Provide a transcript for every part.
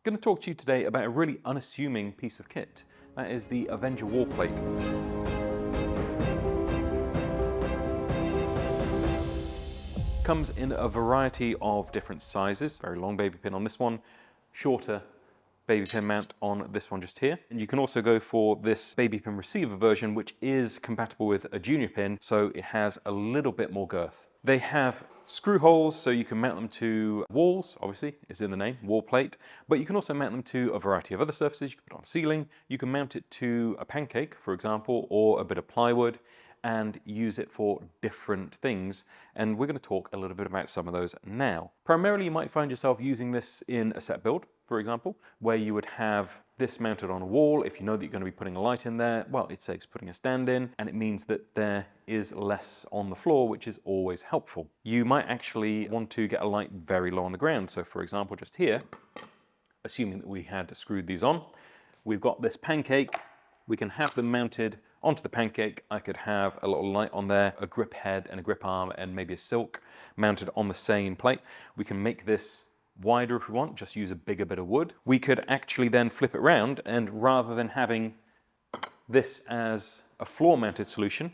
going to talk to you today about a really unassuming piece of kit. That is the Avenger Wall Plate. Comes in a variety of different sizes. Very long baby pin on this one, shorter baby pin mount on this one just here. And you can also go for this baby pin receiver version, which is compatible with a junior pin, so it has a little bit more girth. They have screw holes, so you can mount them to walls, obviously, it's in the name, wall plate, but you can also mount them to a variety of other surfaces. You can put it on a ceiling, you can mount it to a pancake, for example, or a bit of plywood, and use it for different things. And we're going to talk a little bit about some of those now. Primarily, you might find yourself using this in a set build, for example, where you would have this mounted on a wall. If you know that you're going to be putting a light in there, well, it saves putting a stand in, and it means that there is less on the floor, which is always helpful. You might actually want to get a light very low on the ground. So for example, just here, assuming that we had screwed these on, we've got this pancake. We can have them mounted onto the pancake. I could have a little light on there, a grip head and a grip arm, and maybe a silk mounted on the same plate. We can make this wider if we want, just use a bigger bit of wood. We could actually then flip it around, and rather than having this as a floor mounted solution,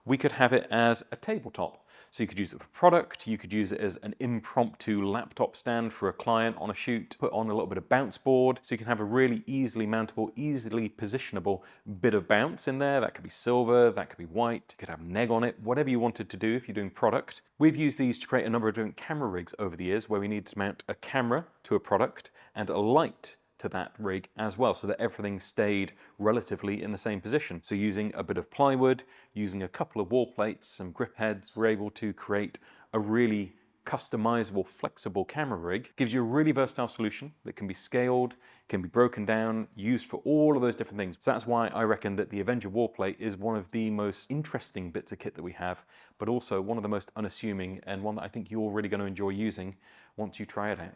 we could have it as a tabletop. So you could use it for product, you could use it as an impromptu laptop stand for a client on a shoot, put on a little bit of bounce board, so you can have a really easily mountable, easily positionable bit of bounce in there. That could be silver, that could be white, you could have neg on it, whatever you wanted to do if you're doing product. We've used these to create a number of different camera rigs over the years where we need to mount a camera to a product and a light to that rig as well, so that everything stayed relatively in the same position. So using a bit of plywood, using a couple of wall plates, some grip heads, we're able to create a really customizable, flexible camera rig. Gives you a really versatile solution that can be scaled, can be broken down, used for all of those different things. So that's why I reckon that the Avenger Wall Plate is one of the most interesting bits of kit that we have, but also one of the most unassuming, and one that I think you're really going to enjoy using once you try it out.